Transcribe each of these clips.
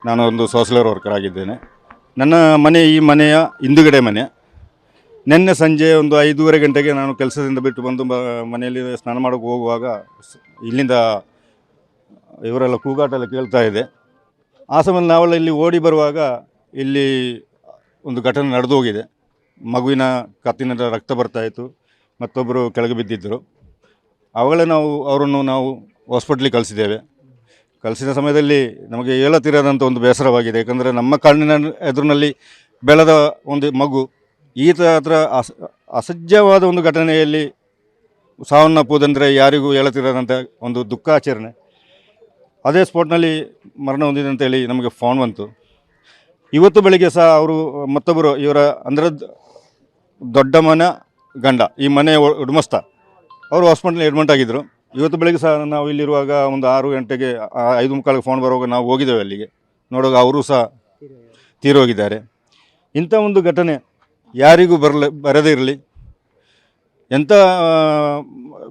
ನಾನು ಒಂದು social worker ಆಗಿದ್ದೇನೆ. ನನ್ನ ಮನೆ ಈ ಮನೆಯ ಹಿಂದುಗಡೆ ಮನೆ. ನಿನ್ನೆ ಸಂಜೆ ಒಂದು 5:30 ಗಂಟೆಗೆ ನಾನು ಕೆಲಸದಿಂದ ಬಿಟ್ಟು ಬಂದು ಮನೆಯಲ್ಲಿ ಸ್ನಾನ ಮಾಡೋಕ್ಕೆ ಹೋಗುವಾಗ ಇಲ್ಲಿಂದ ಇವರೆಲ್ಲ ಕೂಗಾಟ ಎಲ್ಲ ಕೇಳ್ತಾ ಇದೆ. ಆ ಸಮಯದಲ್ಲಿ ನಾವೆಲ್ಲ ಇಲ್ಲಿ ಓಡಿ ಬರುವಾಗ ಇಲ್ಲಿ ಒಂದು ಘಟನೆ ನಡೆದು ಹೋಗಿದೆ. ಮಗುವಿನ ಕತ್ತಿನಿಂದ ರಕ್ತ ಬರ್ತಾಯಿತ್ತು, ಮತ್ತೊಬ್ಬರು ಕೆಳಗೆ ಬಿದ್ದಿದ್ದರು. ಅವರನ್ನು ನಾವು ಹಾಸ್ಪಿಟ್ಲಿಗೆ ಕಳಿಸಿದ ಸಮಯದಲ್ಲಿ ನಮಗೆ ಹೇಳತಿರೋದಂಥ ಒಂದು ಬೇಸರವಾಗಿದೆ. ಯಾಕಂದರೆ ನಮ್ಮ ಕಣ್ಣಿನ ಎದುರಿನಲ್ಲಿ ಬೆಳೆದ ಒಂದು ಮಗು ಈ ಥರ ಅಸಹ್ಯವಾದ ಒಂದು ಘಟನೆಯಲ್ಲಿ ಸಾವನ್ನಪ್ಪುವುದಂದರೆ ಯಾರಿಗೂ ಹೇಳತಿರೋದಂಥ ಒಂದು ದುಃಖಾಚರಣೆ. ಅದೇ ಸ್ಪಾಟ್ನಲ್ಲಿ ಮರಣ ಹೊಂದಿದೆ ಅಂತೇಳಿ ನಮಗೆ ಫೋನ್ ಬಂತು. ಇವತ್ತು ಬೆಳಿಗ್ಗೆ ಸಹ ಅವರು ಮತ್ತೊಬ್ಬರು ಇವರ ಅಂದರೆ ದೊಡ್ಡಮ್ಮನ ಗಂಡ, ಈ ಮನೆಯ ಉಡುಮಸ್ತ, ಅವರು ಹಾಸ್ಪಿಟ್ಲಲ್ಲಿ ಅಡ್ಮಿಟ್ ಆಗಿದ್ದರು. ಇವತ್ತು ಬೆಳಗ್ಗೆ ಸಹ ನಾವು ಇಲ್ಲಿರುವಾಗ ಒಂದು 6 ಗಂಟೆಗೆ 5:45ಗೆ ಫೋನ್ ಬರುವಾಗ ನಾವು ಹೋಗಿದ್ದೇವೆ ಅಲ್ಲಿಗೆ. ನೋಡುವಾಗ ಅವರು ಸಹ ತೀರೋಗಿದ್ದಾರೆ. ಇಂಥ ಒಂದು ಘಟನೆ ಯಾರಿಗೂ ಬರದೇ ಇರಲಿ. ಎಂಥ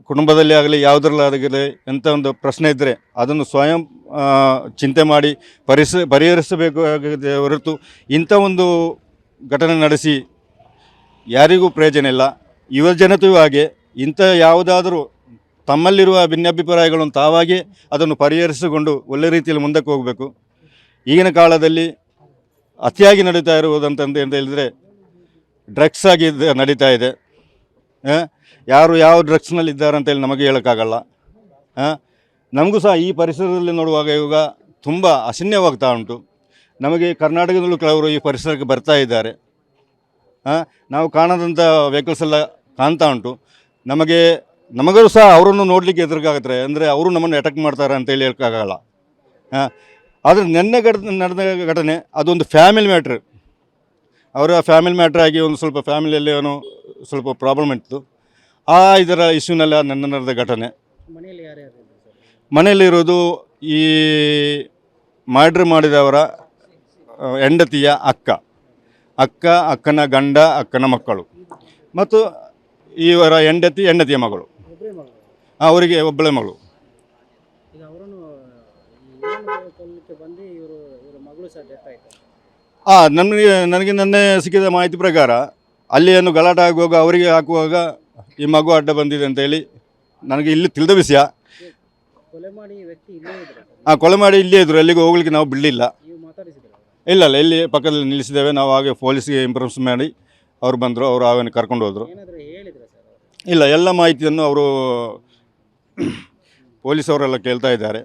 ಕುಟುಂಬದಲ್ಲಿ ಆಗಲಿ ಯಾವುದರಲ್ಲಾಗಲಿ ಎಂಥ ಒಂದು ಪ್ರಶ್ನೆ ಇದ್ದರೆ ಅದನ್ನು ಸ್ವಯಂ ಚಿಂತೆ ಮಾಡಿ ಪರಿಹರಿಸಬೇಕಾಗಿದೆ ಹೊರತು ಇಂಥ ಒಂದು ಘಟನೆ ನಡೆಸಿ ಯಾರಿಗೂ ಪ್ರಯೋಜನ ಇಲ್ಲ. ಯುವ ಜನತೆಯೂ ಹಾಗೆ ಇಂಥ ಯಾವುದಾದರೂ ತಮ್ಮಲ್ಲಿರುವ ಭಿನ್ನಾಭಿಪ್ರಾಯಗಳನ್ನು ತಾವಾಗೇ ಅದನ್ನು ಪರಿಹರಿಸಿಕೊಂಡು ಒಳ್ಳೆ ರೀತಿಯಲ್ಲಿ ಮುಂದಕ್ಕೆ ಹೋಗಬೇಕು. ಈಗಿನ ಕಾಲದಲ್ಲಿ ಅತಿಯಾಗಿ ನಡೀತಾ ಇರುವುದಂತಂದು ಅಂತ ಹೇಳಿದರೆ ಡ್ರಗ್ಸ್ ಆಗಿ ನಡೀತಾ ಇದೆ. ಯಾರು ಯಾವ ಡ್ರಗ್ಸ್ನಲ್ಲಿದ್ದಾರೆ ಅಂತೇಳಿ ನಮಗೆ ಹೇಳೋಕ್ಕಾಗಲ್ಲ. ನಮಗೂ ಸಹ ಈ ಪರಿಸರದಲ್ಲಿ ನೋಡುವಾಗ ಇವಾಗ ತುಂಬ ಅಸಹ್ಯವಾಗ್ತಾ ಉಂಟು. ನಮಗೆ ಕರ್ನಾಟಕದಲ್ಲೂ ಕೆಲವರು ಈ ಪರಿಸರಕ್ಕೆ ಬರ್ತಾ ಇದ್ದಾರೆ. ನಾವು ಕಾಣದಂಥ ವೆಹಿಕಲ್ಸ್ ಎಲ್ಲ ಕಾಣ್ತಾ ಉಂಟು. ನಮಗೂ ಸಹ ಅವರನ್ನು ನೋಡಲಿಕ್ಕೆ ಎದುರಿಗಾಗುತ್ತೆ. ಅಂದರೆ ಅವರು ನಮ್ಮನ್ನು ಅಟ್ಯಾಕ್ ಮಾಡ್ತಾರೆ ಅಂತೇಳಿ ಹೇಳೋಕ್ಕಾಗಲ್ಲ. ಆದರೆ ನಿನ್ನೆ ನಡೆದ ಘಟನೆ ಅದೊಂದು ಫ್ಯಾಮಿಲಿ ಮ್ಯಾಟ್ರ್. ಅವರ ಫ್ಯಾಮಿಲಿ ಮ್ಯಾಟ್ರ್ ಆಗಿ ಒಂದು ಸ್ವಲ್ಪ ಫ್ಯಾಮಿಲಿಯಲ್ಲಿ ಏನೋ ಸ್ವಲ್ಪ ಪ್ರಾಬ್ಲಮ್ ಇತ್ತು. ಇದರ ಇಶ್ಯೂನಲ್ಲಿ ನನ್ನ ನಡೆದ ಘಟನೆ. ಮನೆಯಲ್ಲಿರೋದು ಈ ಮರ್ಡರ್ ಮಾಡಿದವರ ಹೆಂಡತಿಯ ಅಕ್ಕನ ಗಂಡ, ಅಕ್ಕನ ಮಕ್ಕಳು ಮತ್ತು ಇವರ ಹೆಂಡತಿಯ ಮಗಳು. ಅವರಿಗೆ ಒಬ್ಬಳೆ ಮಗಳು. ನನಗೆ ನೆನ್ನೆ ಸಿಕ್ಕಿದ ಮಾಹಿತಿ ಪ್ರಕಾರ ಅಲ್ಲಿ ಏನು ಗಲಾಟೆ ಆಗುವಾಗ ಅವರಿಗೆ ಹಾಕುವಾಗ ಈ ಮಗು ಅಡ್ಡ ಬಂದಿದೆ ಅಂತೇಳಿ ನನಗೆ ಇಲ್ಲಿ ತಿಳಿದ ವಿಷಯ. ಕೊಲೆ ಮಾಡಿ ಇಲ್ಲೇ ಇದ್ದರು, ಎಲ್ಲಿಗೂ ಹೋಗ್ಲಿಕ್ಕೆ ನಾವು ಬಿಡಲಿಲ್ಲ. ಇಲ್ಲ ಇಲ್ಲಿ ಪಕ್ಕದಲ್ಲಿ ನಿಲ್ಲಿಸಿದ್ದೇವೆ ನಾವು. ಹಾಗೆ ಪೊಲೀಸ್ಗೆ ಇನ್ಫಾರ್ಮೇಷನ್ ಮಾಡಿ ಅವರು ಬಂದರು. ಅವರು ಅವನ್ನ ಕರ್ಕೊಂಡು ಹೋದರು. ಇಲ್ಲ, ಎಲ್ಲ ಮಾಹಿತಿಯನ್ನು ಅವರು ಪೊಲೀಸವರೆಲ್ಲ ಕೇಳ್ತಾ ಇದ್ದಾರೆ.